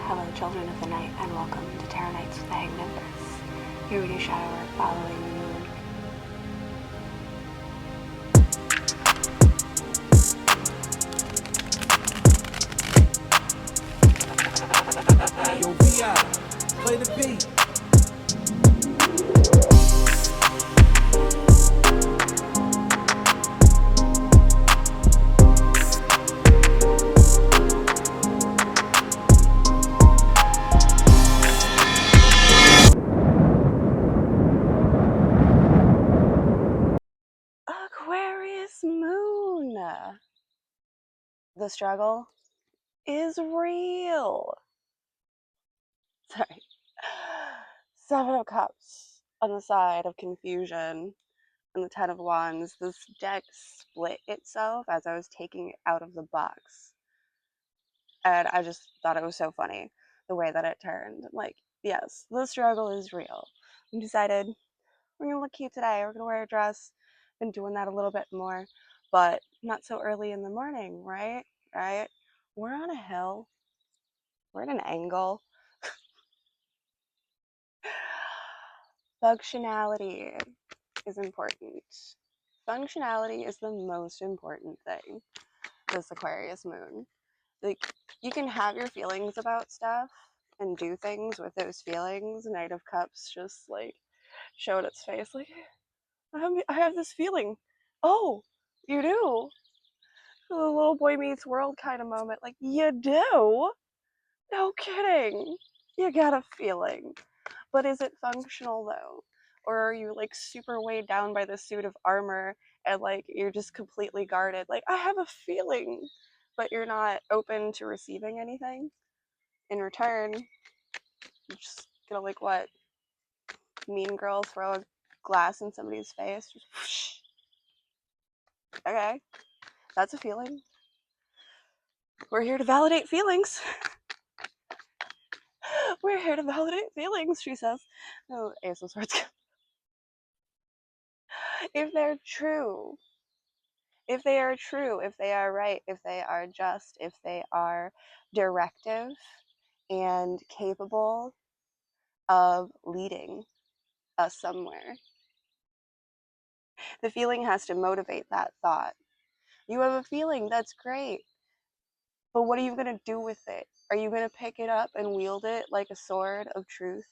Hello, children of the night, and welcome to Tarot Nights with the Hanged Empress. Here we do shadow work following the moon. Yo, VI, play the beat. Aquarius moon. The struggle is real. Sorry. 7 of Cups on the side of confusion and the 10 of Wands. This deck split itself as I was taking it out of the box. And I just thought it was so funny the way that it turned. Like, yes, the struggle is real. We decided we're gonna look cute today. We're gonna wear a dress. Been doing that a little bit more, but not so early in the morning, right? Right? We're on a hill. We're at an angle. Functionality is important. Functionality is the most important thing this Aquarius moon. Like, you can have your feelings about stuff and do things with those feelings. Knight of Cups just like showed its face like, I have this feeling. Oh, you do? The little boy meets world kind of moment. Like, you do? No kidding. You got a feeling. But is it functional though? Or are you like super weighed down by the suit of armor and like you're just completely guarded? Like, I have a feeling, but you're not open to receiving anything in return. You're just gonna like what? Mean girl throw a glass in somebody's face? Just whoosh. Okay, that's a feeling. We're here to validate feelings. We're here to validate feelings, she says. Oh, Ace of Swords. If they're true, if they are true, if they are right, if they are just, if they are directive and capable of leading us somewhere, the feeling has to motivate that thought. You have a feeling, that's great. But what are you going to do with it? Are you going to pick it up and wield it like a sword of truth?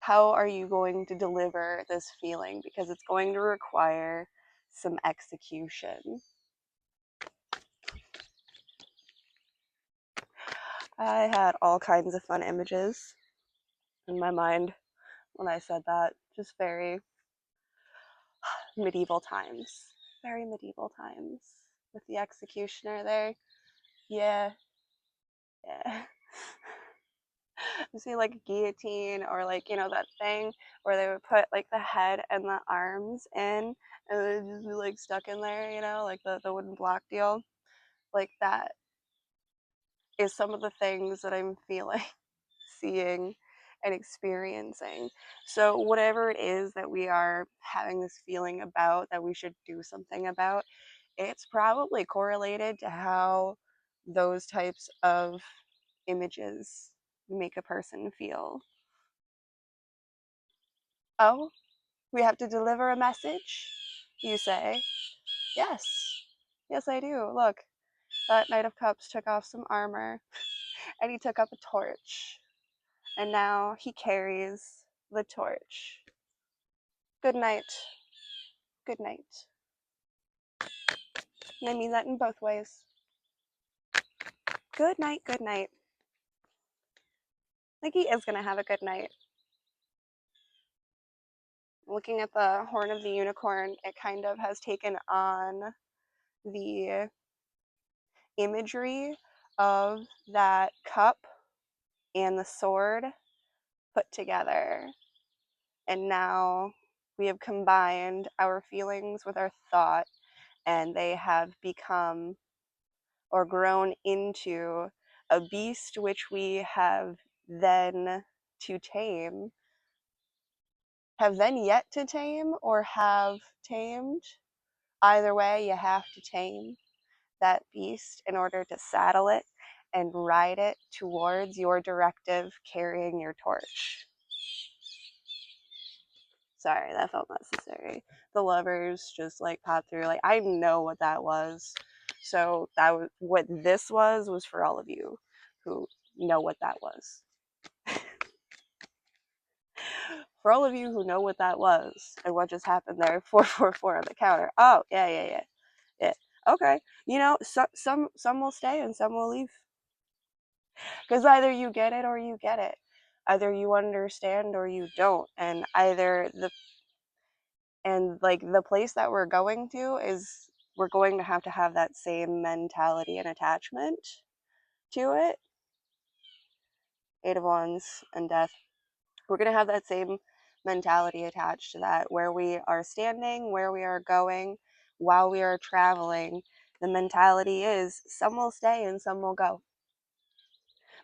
How are you going to deliver this feeling? Because it's going to require some execution. I had all kinds of fun images in my mind when I said that. Just very medieval times. Very medieval times. With the executioner there. Yeah. Yeah. You see like a guillotine or like, you know, that thing where they would put like the head and the arms in and it would just be like stuck in there, you know, like the wooden block deal. Like that is some of the things that I'm feeling, seeing, and experiencing. So whatever it is that we are having this feeling about that we should do something about, it's probably correlated to how those types of images make a person feel. Oh, we have to deliver a message, you say. Yes. Yes, I do. Look, that Knight of Cups took off some armor and he took up a torch. And now he carries the torch. Good night. Good night. And I mean that in both ways. Good night, good night. Like he is going to have a good night. Looking at the horn of the unicorn, it kind of has taken on the imagery of that cup and the sword put together. And now we have combined our feelings with our thought, and they have become or grown into a beast which we have then to tame, have then yet to tame, or have tamed. Either way, you have to tame that beast in order to saddle it and ride it towards your directive carrying your torch. Sorry, that felt necessary. The lovers just like popped through. Like, I know what that was. So that was what this was for all of you who know what that was. For all of you who know what that was and what just happened there, 444 on the counter. Oh, yeah. Okay. You know, some will stay and some will leave. Because either you get it or you get it. Either you understand or you don't. And the place that we're going to is we're going to have that same mentality and attachment to it. 8 of Wands and Death. We're going to have that same mentality attached to that, where we are standing, where we are going, while we are traveling. The mentality is some will stay and some will go.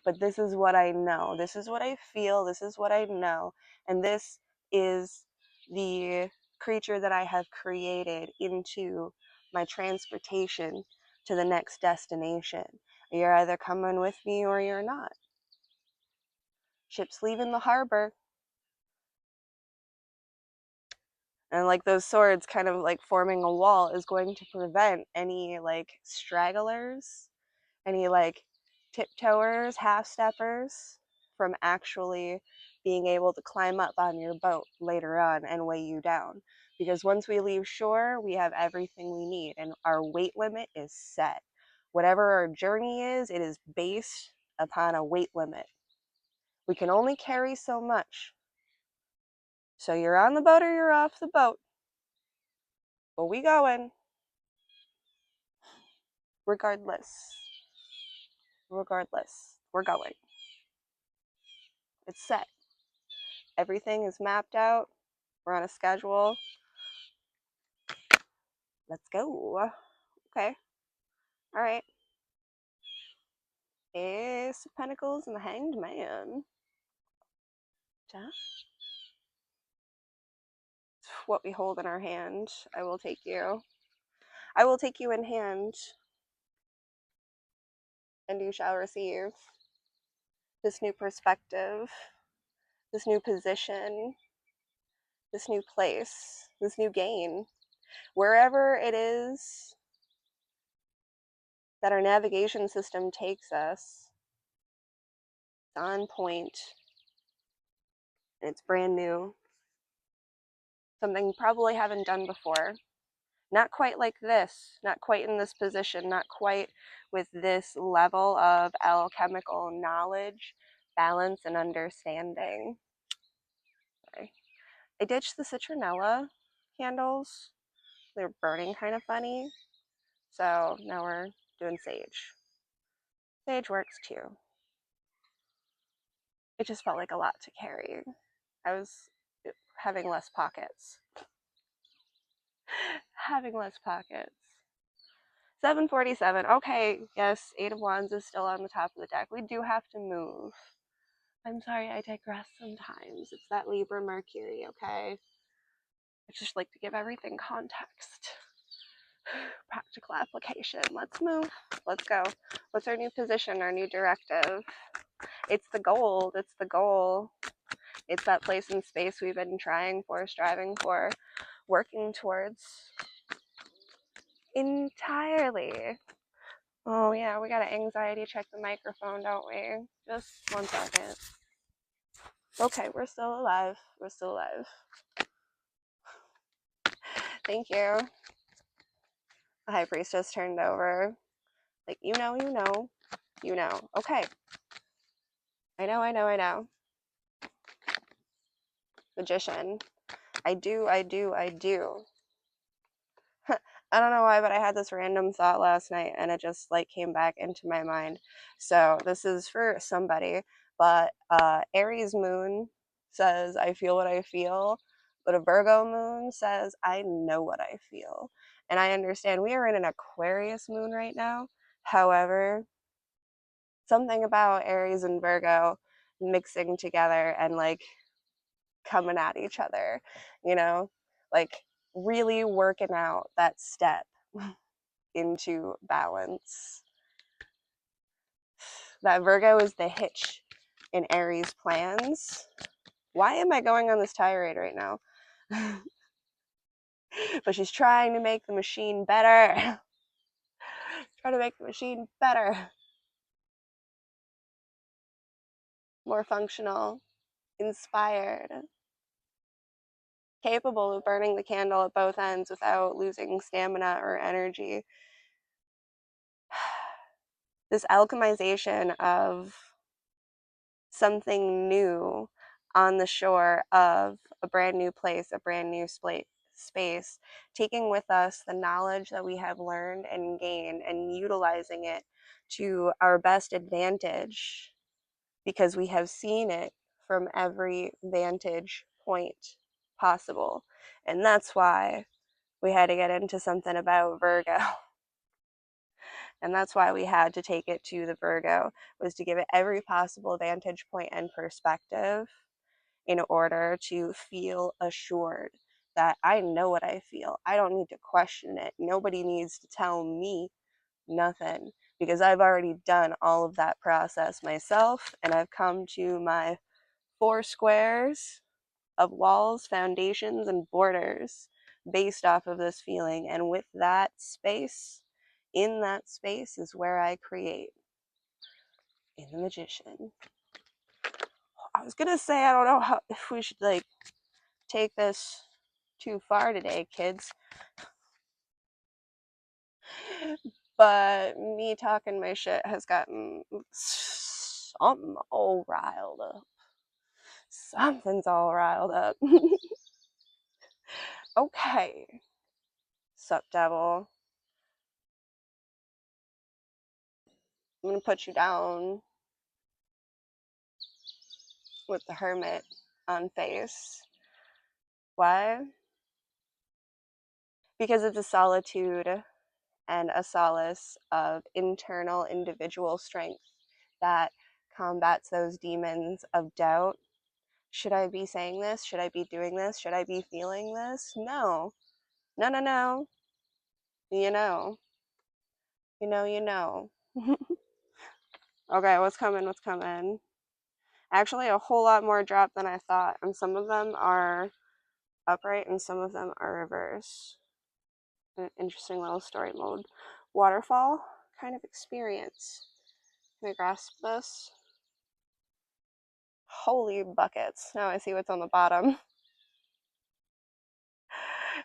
But this is what I know. This is what I feel. This is what I know. And this is the creature that I have created into my transportation to the next destination. You're either coming with me or you're not. Ship's leaving the harbor. And like those swords kind of like forming a wall is going to prevent any like stragglers, any like tiptoers, half steppers from actually being able to climb up on your boat later on and weigh you down. Because once we leave shore, we have everything we need and our weight limit is set. Whatever our journey is, it is based upon a weight limit. We can only carry so much. So you're on the boat or you're off the boat. But we going. Regardless, we're going. It's set. Everything is mapped out. We're on a schedule. Let's go. Okay. All right. Ace of Pentacles and the Hanged Man. What we hold in our hand. I will take you. I will take you in hand, and you shall receive this new perspective, this new position, this new place, this new gain. Wherever it is that our navigation system takes us, it's on point, and it's brand new. Something you probably haven't done before. Not quite like this, not quite in this position, not quite with this level of alchemical knowledge, balance, and understanding. Okay. I ditched the citronella candles. They're burning kind of funny. So now we're doing sage. Sage works too. It just felt like a lot to carry. I was having less pockets. 747. Okay, yes, 8 of Wands is still on the top of the deck. We do have to move. I'm sorry, I digress sometimes. It's that Libra Mercury, okay? I just like to give everything context. Practical application. Let's move. Let's go. What's our new position, our new directive? It's the goal. It's the goal. It's that place in space we've been trying for, striving for, working towards. Entirely. Oh yeah, we gotta anxiety check the microphone, don't we? Just 1 second. Okay, we're still alive. We're still alive. Thank you. The High Priestess turned over. Like, you know. Okay. I know. Magician. I do. I don't know why, but I had this random thought last night and it just like came back into my mind. So this is for somebody, but Aries moon says I feel what I feel, but a Virgo moon says I know what I feel. And I understand we are in an Aquarius moon right now. However, something about Aries and Virgo mixing together and like coming at each other, like really working out that step into balance. that Virgo is the hitch in Aries' plans. Why am I going on this tirade right now? But she's trying to make the machine better. Trying to make the machine better. More functional, inspired, capable of burning the candle at both ends without losing stamina or energy. This alchemization of something new on the shore of a brand new place, a brand new space, taking with us the knowledge that we have learned and gained and utilizing it to our best advantage because we have seen it from every vantage point possible. And that's why we had to get into something about Virgo. And that's why we had to take it to the Virgo, was to give it every possible vantage point and perspective in order to feel assured that I know what I feel. I don't need to question it. Nobody needs to tell me nothing because I've already done all of that process myself, and I've come to my 4 squares of walls, foundations, and borders based off of this feeling. And with that space, in that space is where I create. In the Magician. I was gonna say, I don't know if we should like take this too far today, kids. But me talking my shit has gotten something all riled up. Something's all riled up. Okay. Sup, devil. I'm gonna put you down with the Hermit on face. Why? Because it's a solitude and a solace of internal individual strength that combats those demons of doubt. Should I be saying this? Should I be doing this? Should I be feeling this? No. No, no, no. You know. You know, you know. Okay, what's coming? What's coming? Actually, a whole lot more drop than I thought. And some of them are upright and some of them are reverse. An interesting little story mode. Waterfall kind of experience. Can I grasp this? Holy buckets. Now I see what's on the bottom.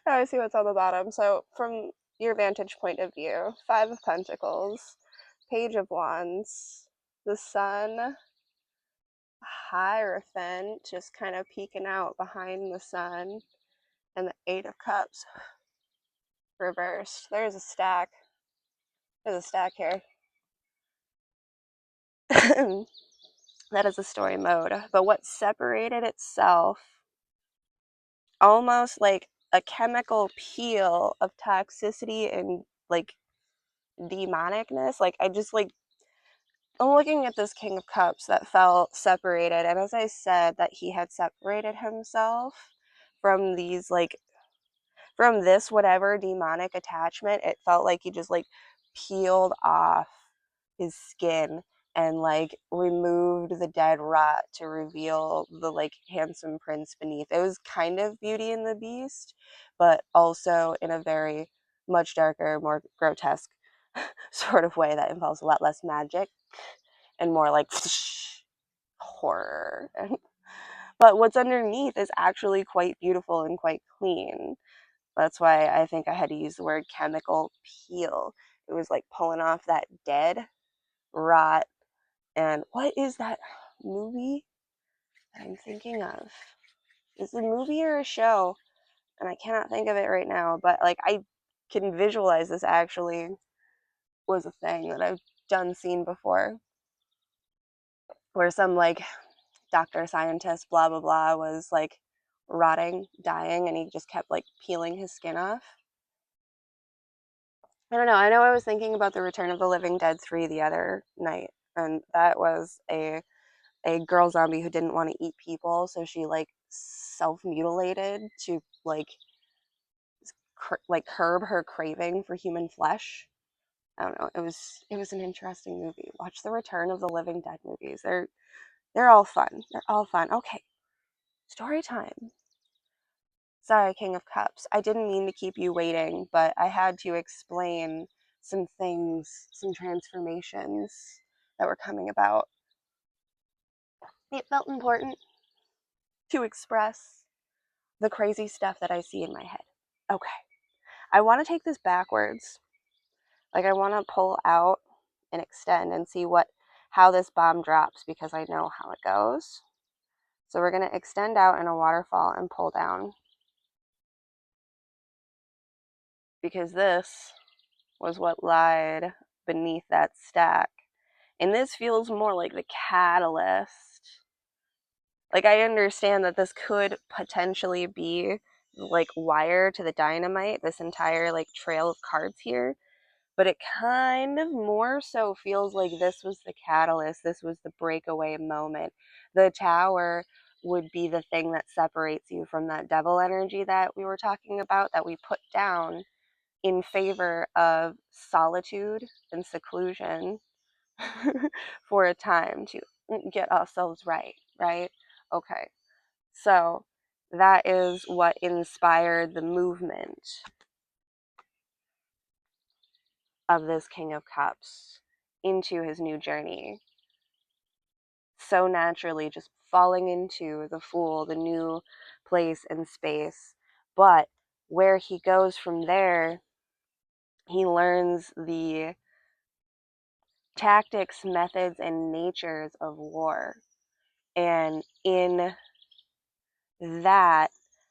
Now I see what's on the bottom. So from your vantage point of view, 5 of Pentacles, Page of Wands, the Sun, Hierophant just kind of peeking out behind the Sun, and the 8 of Cups reversed. There's a stack. There's a stack here. That is a story mode. But what separated itself, almost like a chemical peel of toxicity and like demonicness, like I just like, I'm looking at this King of Cups that felt separated, and as I said, that he had separated himself from these like, from this whatever demonic attachment. It felt like he just like peeled off his skin and like removed the dead rot to reveal the like handsome prince beneath. It was kind of Beauty and the Beast, but also in a very much darker, more grotesque sort of way that involves a lot less magic and more like horror. But what's underneath is actually quite beautiful and quite clean. That's why I think I had to use the word chemical peel. It was like pulling off that dead rot. And what is that movie that I'm thinking of? Is it a movie or a show? And I cannot think of it right now, but like I can visualize this actually was a thing that I've seen before, where some like doctor, scientist, blah blah blah was like rotting, dying, and he just kept like peeling his skin off. I don't know. I know I was thinking about the Return of the Living Dead 3 the other night, and that was a girl zombie who didn't want to eat people, so she like self-mutilated to like curb her craving for human flesh. I don't know. It was an interesting movie. Watch the Return of the Living Dead movies. They're all fun. They're all fun. Okay, story time. Sorry, King of Cups. I didn't mean to keep you waiting, but I had to explain some things, some transformations that were coming about. It felt important to express the crazy stuff that I see in my head. Okay, I want to take this backwards. Like, I want to pull out and extend and see how this bomb drops, because I know how it goes. So we're going to extend out in a waterfall and pull down, because this was what lied beneath that stack. And this feels more like the catalyst. Like, I understand that this could potentially be like wire to the dynamite, this entire like trail of cards here, but it kind of more so feels like this was the catalyst. This was the breakaway moment. The tower would be the thing that separates you from that devil energy that we were talking about, that we put down in favor of solitude and seclusion for a time to get ourselves right, right? Okay. So that is what inspired the movement of this King of Cups into his new journey. So naturally, just falling into the Fool, the new place and space. But where he goes from there, he learns the tactics, methods, and natures of war. And in that,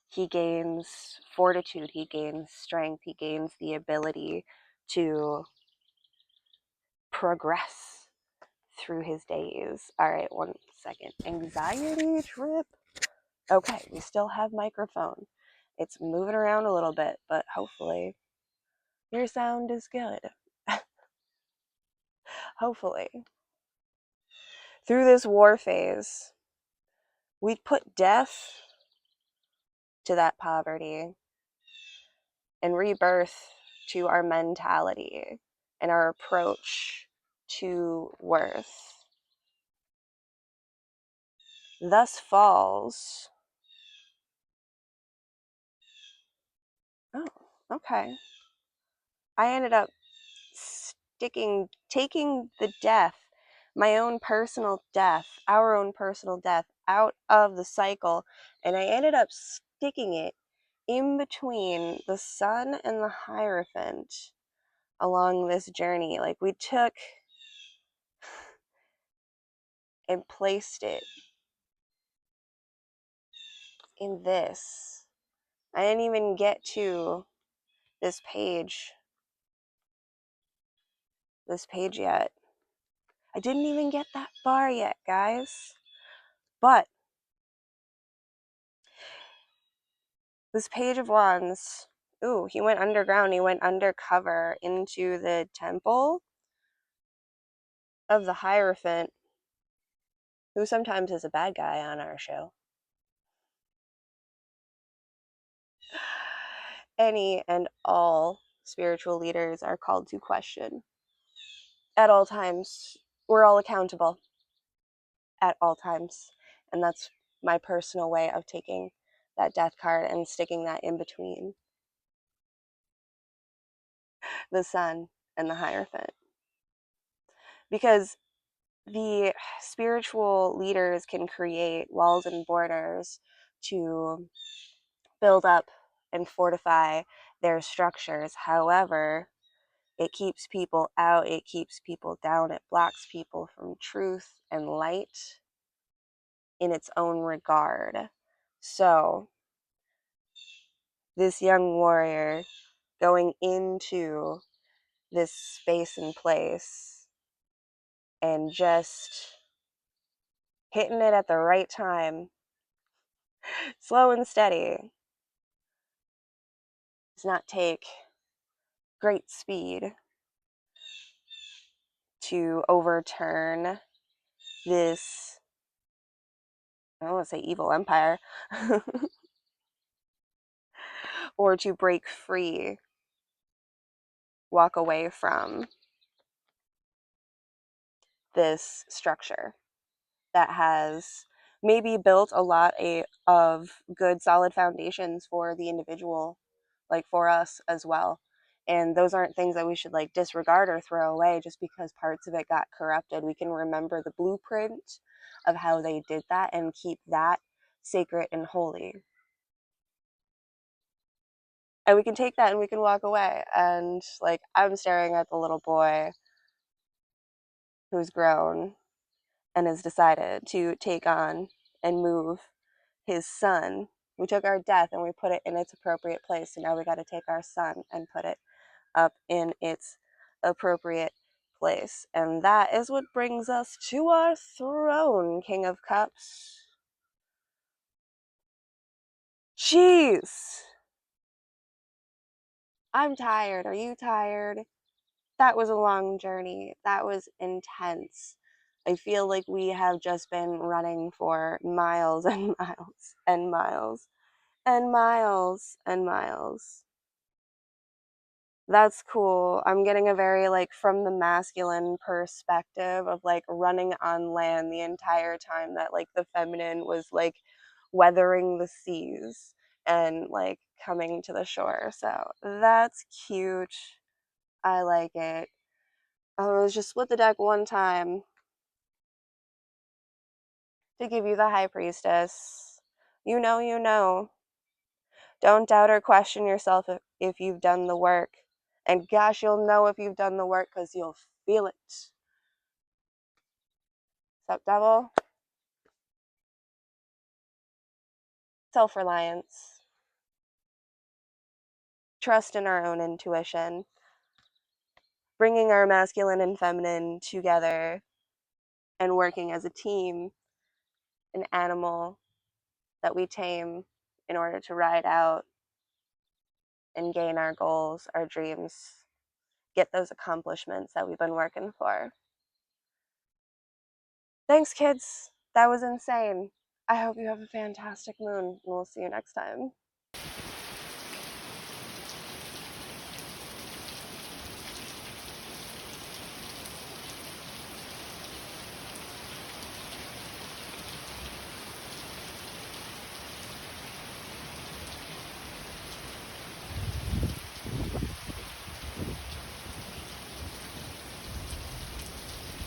he gains fortitude, he gains strength, he gains the ability to progress through his days. All right, 1 second. Anxiety trip. Okay, we still have microphone. It's moving around a little bit, but hopefully your sound is good. Hopefully. Through this war phase, we put death to that poverty and rebirth to our mentality and our approach to worth. Thus falls. Oh, okay. I ended up taking the death, my own personal death, our own personal death, out of the cycle, and I ended up sticking it in between the sun and the Hierophant along this journey. Like, we took and placed it in this. I didn't even get to this page yet. I didn't even get that far yet, guys. But this Page of Wands, ooh, he went underground, he went undercover into the temple of the Hierophant, who sometimes is a bad guy on our show. Any and all spiritual leaders are called to question at all times. We're all accountable at all times. And that's my personal way of taking that death card and sticking that in between the sun and the Hierophant. Because the spiritual leaders can create walls and borders to build up and fortify their structures. However, it keeps people out, it keeps people down, it blocks people from truth and light in its own regard. So, this young warrior going into this space and place and just hitting it at the right time, slow and steady, does not take great speed to overturn this, I don't want to say evil empire, or to break free, walk away from this structure that has maybe built a lot of good solid foundations for the individual, like for us as well. And those aren't things that we should like disregard or throw away just because parts of it got corrupted. We can remember the blueprint of how they did that and keep that sacred and holy. And we can take that and we can walk away. And like, I'm staring at the little boy who's grown and has decided to take on and move his son. We took our death and we put it in its appropriate place. So now we got to take our son and put it up in its appropriate place. And that is what brings us to our throne, King of Cups. Jeez. I'm tired. Are you tired? That was a long journey. That was intense. I feel like we have just been running for miles and miles and miles and miles and miles. That's cool. I'm getting a very like from the masculine perspective of like running on land the entire time that like the feminine was like weathering the seas and like coming to the shore. So that's cute. I like it. Let's just split the deck one time to give you the High Priestess. You know, you know. Don't doubt or question yourself if you've done the work. And gosh, you'll know if you've done the work because you'll feel it. Sup, devil? Self-reliance. Trust in our own intuition. Bringing our masculine and feminine together and working as a team, an animal that we tame in order to ride out and gain our goals, our dreams, get those accomplishments that we've been working for. Thanks, kids. That was insane. I hope you have a fantastic moon, and we'll see you next time.